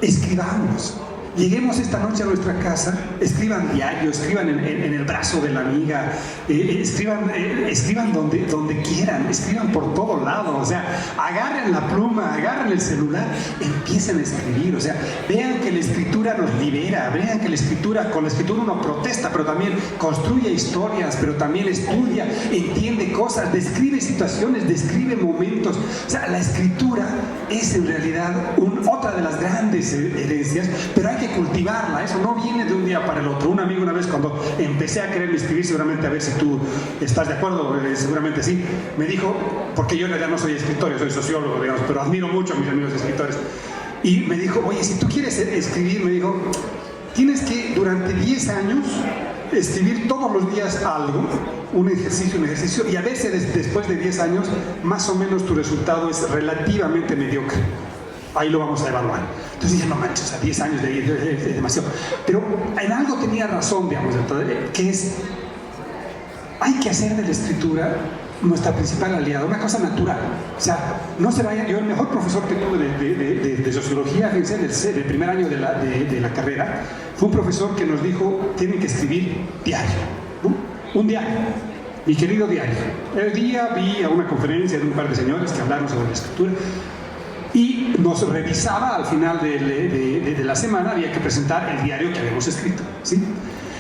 escribamos. Lleguemos esta noche a nuestra casa, escriban diario, escriban en el brazo de la amiga, escriban donde quieran, escriban por todo lado, o sea, agarren la pluma, agarren el celular, empiecen a escribir, o sea, vean que la escritura nos libera, vean que con la escritura uno protesta, pero también construye historias, pero también estudia, entiende cosas, describe situaciones, describe momentos. O sea, la escritura es en realidad otra de las grandes herencias, pero hay que cultivarla. Eso no viene de un día para el otro. Un amigo una vez, cuando empecé a querer escribir, seguramente, a ver si tú estás de acuerdo, seguramente sí, me dijo, porque yo en realidad no soy escritor, yo soy sociólogo, digamos, pero admiro mucho a mis amigos escritores, y me dijo, oye, si tú quieres escribir, me dijo, tienes que durante 10 años escribir todos los días algo, un ejercicio, y a veces después de 10 años, más o menos tu resultado es relativamente mediocre. Ahí lo vamos a evaluar. Entonces dije, no manches, a 10 años es demasiado. Pero en algo tenía razón, digamos, que es, hay que hacer de la escritura nuestra principal aliada, una cosa natural. O sea, no se vayan. Yo, el mejor profesor que tuve de sociología, fíjense, del primer año de la carrera, fue un profesor que nos dijo, tienen que escribir diario, ¿no? Un diario, mi querido diario. El día vi a una conferencia de un par de señores que hablaron sobre la escritura, y nos revisaba al final de la semana, había que presentar el diario que habíamos escrito, ¿sí?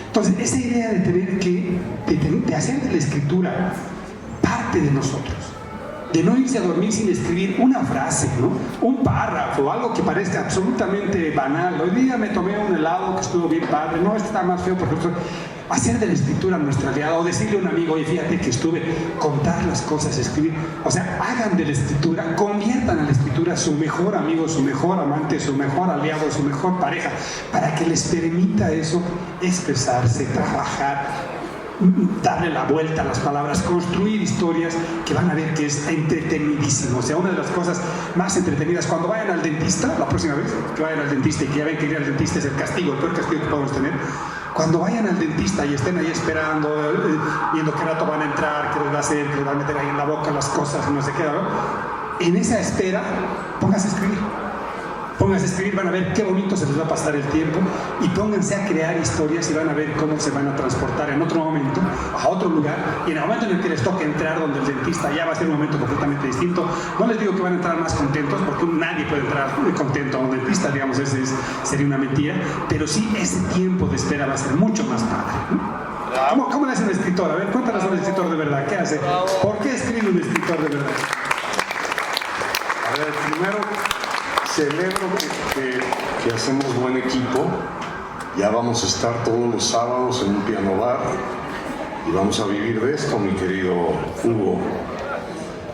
Entonces, esa idea de tener de hacer de la escritura parte de nosotros, de no irse a dormir sin escribir una frase, ¿no? Un párrafo, algo que parezca absolutamente banal. Hoy día me tomé un helado que estuvo bien padre, no, este está más feo porque hacer de la escritura nuestra aliada, o decirle a un amigo, oye, fíjate que estuve, contar las cosas, escribir. O sea, hagan de la escritura, conviertan a la escritura su mejor amigo, su mejor amante, su mejor aliado, su mejor pareja, para que les permita eso, expresarse, trabajar, darle la vuelta a las palabras, construir historias que van a ver que es entretenidísimo. O sea, una de las cosas más entretenidas, cuando vayan al dentista, la próxima vez que vayan al dentista, y que ya ven que ir al dentista es el castigo, el peor castigo que podemos tener. Cuando vayan al dentista y estén ahí esperando, viendo qué rato van a entrar, qué les va a hacer, qué les va a meter ahí en la boca las cosas, no sé qué, ¿no? En esa espera, pónganse a escribir. Pónganse a escribir, van a ver qué bonito se les va a pasar el tiempo, y pónganse a crear historias y van a ver cómo se van a transportar en otro momento, a otro lugar, y en el momento en el que les toque entrar donde el dentista, ya va a ser un momento completamente distinto. No les digo que van a entrar más contentos, porque nadie puede entrar muy contento a un dentista, digamos, sería una mentira, pero sí ese tiempo de espera va a ser mucho más padre, ¿no? ¿Cómo le hace un escritor? A ver, cuéntanos un escritor de verdad, ¿qué hace? ¿Por qué escribe un escritor de verdad? A ver, primero, celebro que hacemos buen equipo. Ya vamos a estar todos los sábados en un piano bar y vamos a vivir de esto, mi querido Hugo.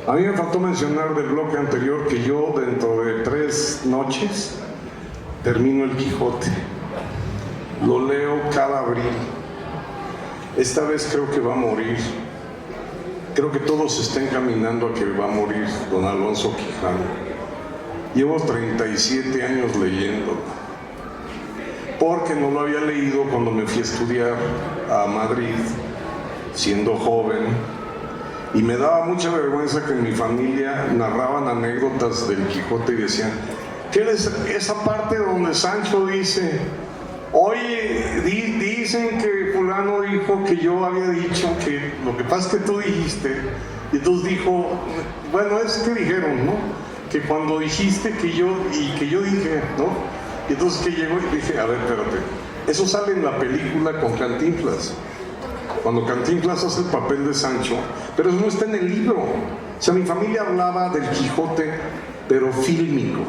A mí me faltó mencionar del bloque anterior que yo, dentro de 3 noches, termino el Quijote. Lo leo cada abril. esta vez creo que va a morir. Creo que todos están caminando a que va a morir don Alonso Quijano. Llevo 37 años leyendo, porque no lo había leído cuando me fui a estudiar a Madrid, siendo joven, y me daba mucha vergüenza que en mi familia narraban anécdotas del Quijote y decían, ¿qué es esa parte donde Sancho dice, oye, dicen que fulano dijo que yo había dicho que lo que pasa es que tú dijiste, y entonces dijo, bueno, es que dijeron, ¿no? Que cuando dijiste que yo dije, ¿no? Y entonces que llegó y dije, a ver, espérate, eso sale en la película con Cantinflas, cuando Cantinflas hace el papel de Sancho, pero eso no está en el libro. O sea, mi familia hablaba del Quijote, pero fílmico.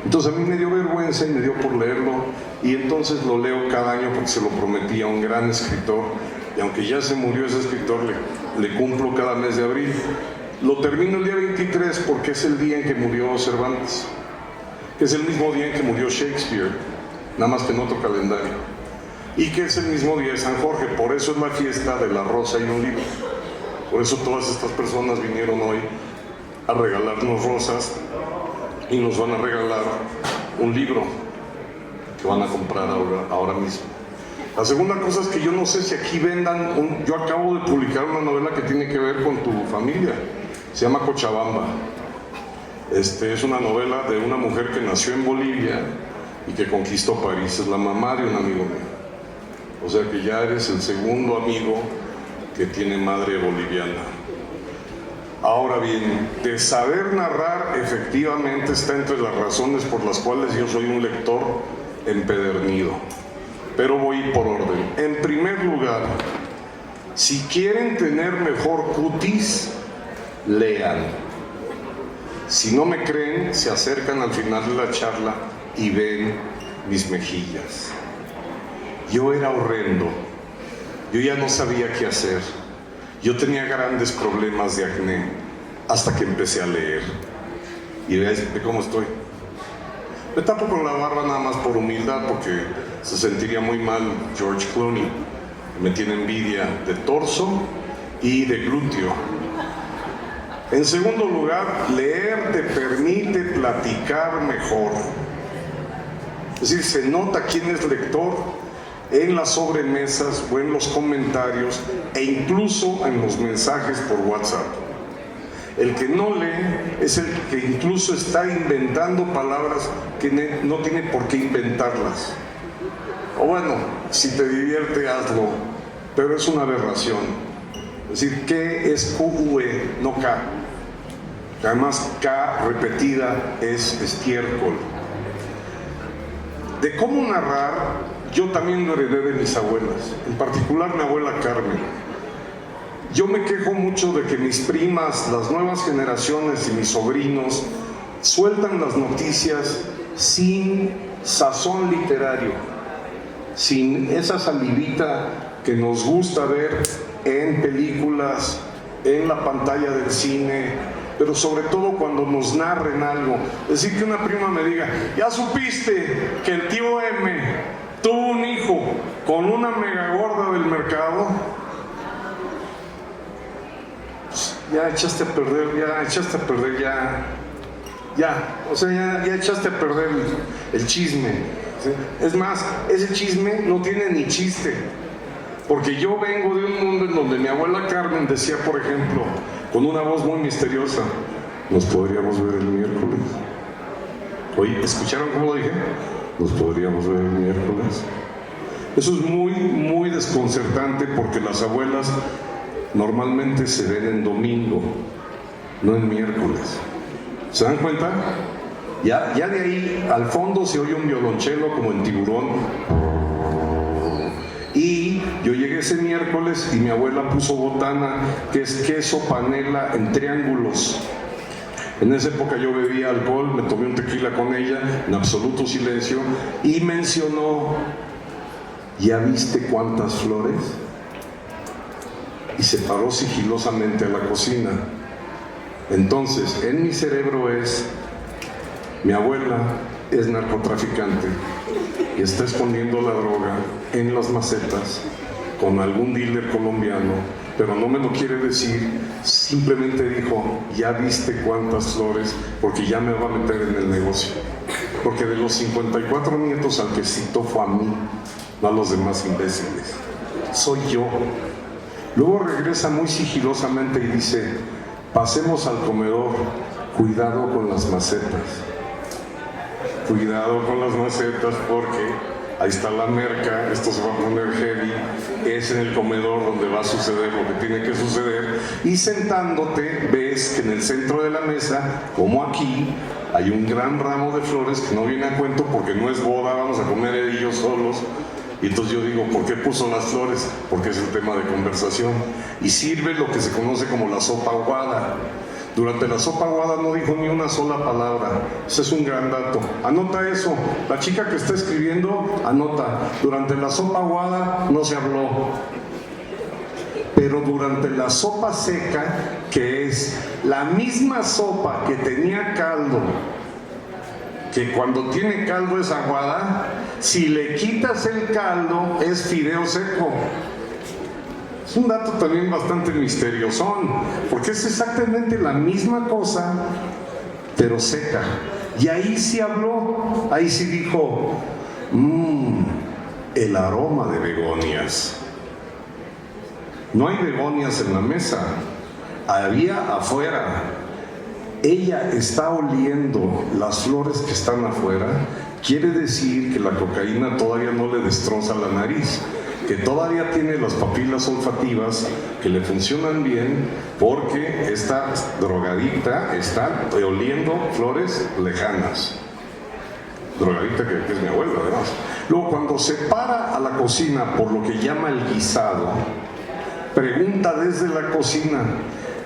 Entonces a mí me dio vergüenza y me dio por leerlo, y entonces lo leo cada año porque se lo prometí a un gran escritor, y aunque ya se murió ese escritor, le cumplo cada mes de abril. Lo termino el día 23 porque es el día en que murió Cervantes, que es el mismo día en que murió Shakespeare, nada más que en otro calendario, y que es el mismo día de San Jorge. Por eso es la fiesta de la rosa y un libro. Por eso todas estas personas vinieron hoy a regalarnos rosas y nos van a regalar un libro que van a comprar ahora mismo. La segunda cosa es que yo no sé si aquí vendan yo acabo de publicar una novela que tiene que ver con tu familia, se llama Cochabamba. Es una novela de una mujer que nació en Bolivia y que conquistó París, es la mamá de un amigo mío. O sea que ya eres el segundo amigo que tiene madre boliviana. Ahora bien, de saber narrar efectivamente está entre las razones por las cuales yo soy un lector empedernido. Pero voy por orden. En primer lugar, si quieren tener mejor cutis, lean. Si no me creen, se acercan al final de la charla y ven mis mejillas. Yo era horrendo, yo ya no sabía qué hacer, yo tenía grandes problemas de acné hasta que empecé a leer. Y ve cómo estoy. Me tapo con la barba nada más por humildad, porque se sentiría muy mal George Clooney. Me tiene envidia de torso y de glúteo. En segundo lugar, leer te permite platicar mejor. Es decir, se nota quién es lector en las sobremesas o en los comentarios e incluso en los mensajes por WhatsApp. El que no lee es el que incluso está inventando palabras que no tiene por qué inventarlas. O bueno, si te divierte, hazlo, pero es una aberración. Es decir, ¿qué es QUE, no K? Además, K repetida es estiércol. De cómo narrar, yo también lo heredé de mis abuelas, en particular mi abuela Carmen. Yo me quejo mucho de que mis primas, las nuevas generaciones y mis sobrinos sueltan las noticias sin sazón literario, sin esa salivita que nos gusta ver en películas, en la pantalla del cine, pero sobre todo cuando nos narren algo. Es decir, que una prima me diga, ¿ya supiste que el tío M tuvo un hijo con una mega gorda del mercado? Pues ya echaste a perder, o sea, ya echaste a perder el chisme, ¿sí? Es más, ese chisme no tiene ni chiste, porque yo vengo de un mundo en donde mi abuela Carmen decía, por ejemplo, con una voz muy misteriosa, ¿nos podríamos ver el miércoles? Oye, ¿escucharon cómo lo dije? ¿Nos podríamos ver el miércoles? Eso es muy, muy desconcertante, porque las abuelas normalmente se ven en domingo, no en miércoles. ¿Se dan cuenta? Ya de ahí al fondo se oye un violonchelo como en Tiburón. Y yo llegué ese miércoles y mi abuela puso botana, que es queso panela en triángulos. En esa época yo bebía alcohol, me tomé un tequila con ella en absoluto silencio y mencionó, ¿ya viste cuántas flores? Y se paró sigilosamente a la cocina. Entonces, en mi cerebro mi abuela es narcotraficante y está escondiendo la droga en las macetas con algún dealer colombiano, pero no me lo quiere decir, simplemente dijo, ya viste cuántas flores, porque ya me va a meter en el negocio. Porque de los 54 nietos al que citó fue a mí, no a los demás imbéciles. Soy yo. Luego regresa muy sigilosamente y dice, pasemos al comedor, cuidado con las macetas. Cuidado con las macetas porque ahí está la merca, esto se va a poner heavy, es en el comedor donde va a suceder lo que tiene que suceder, y sentándote ves que en el centro de la mesa, como aquí, hay un gran ramo de flores que no viene a cuento porque no es boda, vamos a comer ellos solos. Y entonces yo digo, ¿por qué puso las flores? Porque es el tema de conversación. Y sirve lo que se conoce como la sopa aguada. Durante la sopa aguada no dijo ni una sola palabra. Ese es un gran dato. Anota eso. La chica que está escribiendo, anota. Durante la sopa aguada no se habló. Pero durante la sopa seca, que es la misma sopa que tenía caldo, que cuando tiene caldo es aguada, si le quitas el caldo es fideo seco. Es un dato también bastante misteriosón, porque es exactamente la misma cosa, pero seca. Y ahí sí habló, ahí sí dijo, el aroma de begonias. No hay begonias en la mesa, había afuera. Ella está oliendo las flores que están afuera, quiere decir que la cocaína todavía no le destroza la nariz, que todavía tiene las papilas olfativas que le funcionan bien, porque esta drogadicta está oliendo flores lejanas. Drogadicta que es mi abuela, además. Luego, cuando se para a la cocina por lo que llama el guisado, pregunta desde la cocina,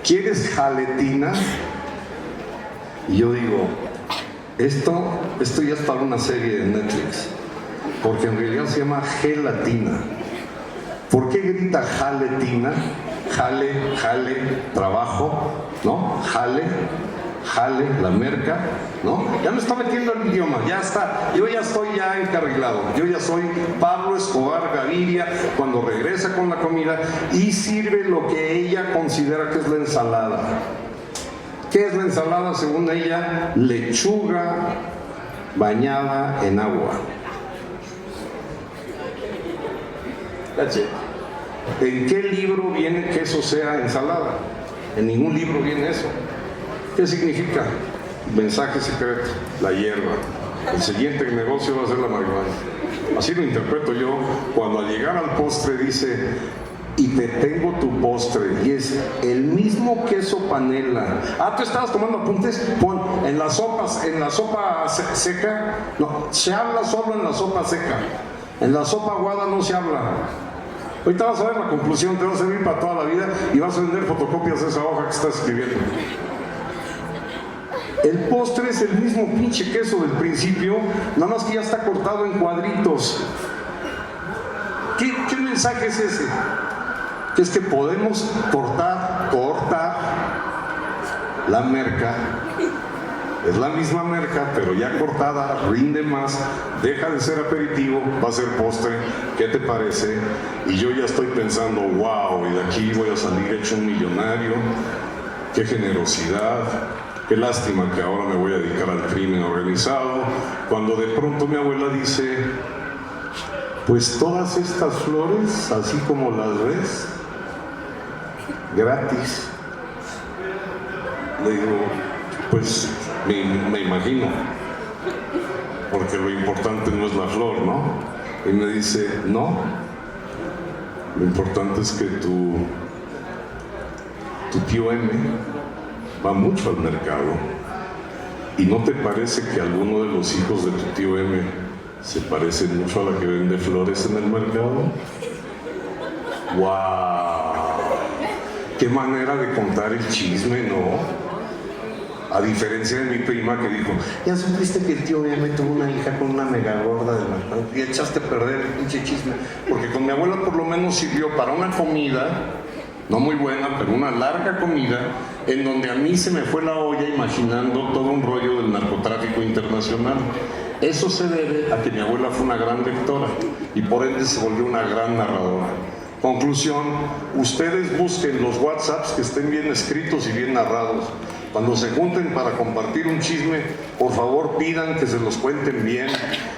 ¿quieres jaletina? Y yo digo, esto ya es para una serie de Netflix, porque en realidad se llama gelatina. ¿Por qué grita jaletina? Jale, trabajo, ¿no? Jale, la merca, ¿no? Ya me está metiendo el idioma, ya está, yo ya estoy ya encarrilado, yo ya soy Pablo Escobar Gaviria cuando regresa con la comida y sirve lo que ella considera que es la ensalada. ¿Qué es la ensalada según ella? Lechuga bañada en agua. ¿En qué libro viene que eso sea ensalada? En ningún libro viene eso. ¿Qué significa? Mensaje secreto, la hierba. El siguiente negocio va a ser la marihuana. Así lo interpreto yo. Cuando al llegar al postre dice, y te tengo tu postre, y es el mismo queso panela. Ah, tú estabas tomando apuntes, pon en la sopa seca, no, se habla solo en la sopa seca, en la sopa aguada no se habla. Ahorita vas a ver la conclusión, te va a servir para toda la vida y vas a vender fotocopias de esa hoja que estás escribiendo. El postre es el mismo pinche queso del principio, nada más que ya está cortado en cuadritos. ¿Qué mensaje es ese? Es que podemos cortar la merca, es la misma merca, pero ya cortada, rinde más, deja de ser aperitivo, va a ser postre, ¿qué te parece? Y yo ya estoy pensando, wow, y de aquí voy a salir hecho un millonario, qué generosidad, qué lástima que ahora me voy a dedicar al crimen organizado, cuando de pronto mi abuela dice, pues todas estas flores, así como las ves, gratis. Le digo, pues me imagino, porque lo importante no es la flor, ¿no? Y me dice, no, lo importante es que tu tío M va mucho al mercado. ¿Y no te parece que alguno de los hijos de tu tío M se parece mucho a la que vende flores en el mercado? ¡Wow! ¡Qué manera de contar el chisme!, ¿no? A diferencia de mi prima que dijo, ya supiste que el tío M tuvo una hija con una mega gorda de la... y echaste a perder el pinche chisme. Porque con mi abuela por lo menos sirvió para una comida, no muy buena, pero una larga comida, en donde a mí se me fue la olla imaginando todo un rollo del narcotráfico internacional. Eso se debe a que mi abuela fue una gran lectora y por ende se volvió una gran narradora. Conclusión, ustedes busquen los WhatsApps que estén bien escritos y bien narrados. Cuando se junten para compartir un chisme, por favor pidan que se los cuenten bien.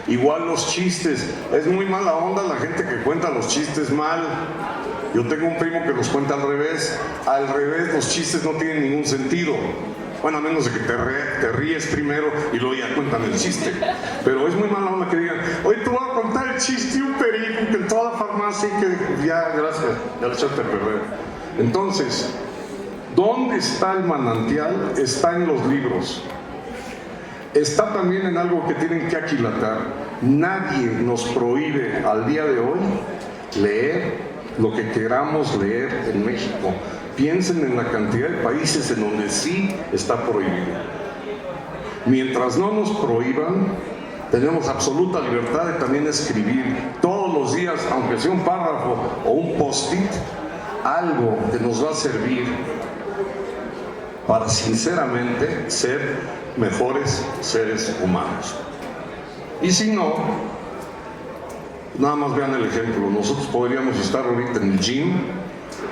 Igual los chistes, es muy mala onda la gente que cuenta los chistes mal. Yo tengo un primo que los cuenta al revés. Al revés, los chistes no tienen ningún sentido. Bueno, a menos de que te ríes primero y luego ya cuentan el chiste. Pero es muy mala onda que digan, hoy te voy a contar el chiste de un perico que en toda la farmacia y que ya, gracias, ya lo echaste a perder. Entonces, ¿dónde está el manantial? Está en los libros. Está también en algo que tienen que aquilatar. Nadie nos prohíbe al día de hoy leer lo que queramos leer en México. Piensen en la cantidad de países en donde sí está prohibido. Mientras no nos prohíban, tenemos absoluta libertad de también escribir todos los días, aunque sea un párrafo o un post-it, algo que nos va a servir para sinceramente ser mejores seres humanos. Y si no, nada más vean el ejemplo. Nosotros podríamos estar ahorita en el gym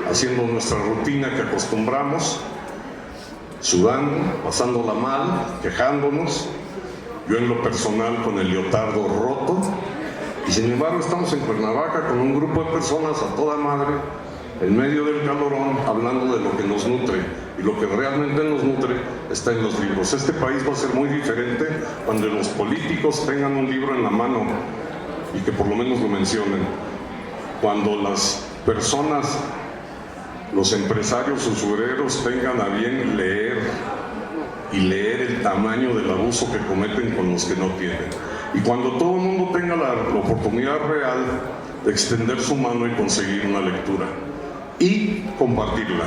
haciendo nuestra rutina que acostumbramos, sudando, pasándola mal, quejándonos, yo en lo personal con el leotardo roto, y sin embargo estamos en Cuernavaca con un grupo de personas a toda madre, en medio del calorón, hablando de lo que nos nutre, y lo que realmente nos nutre está en los libros. Este país va a ser muy diferente cuando los políticos tengan un libro en la mano y que por lo menos lo mencionen. Cuando las personas, los empresarios usureros tengan a bien leer y leer el tamaño del abuso que cometen con los que no tienen. Y cuando todo el mundo tenga la oportunidad real de extender su mano y conseguir una lectura y compartirla.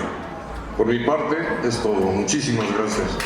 Por mi parte es todo. Muchísimas gracias.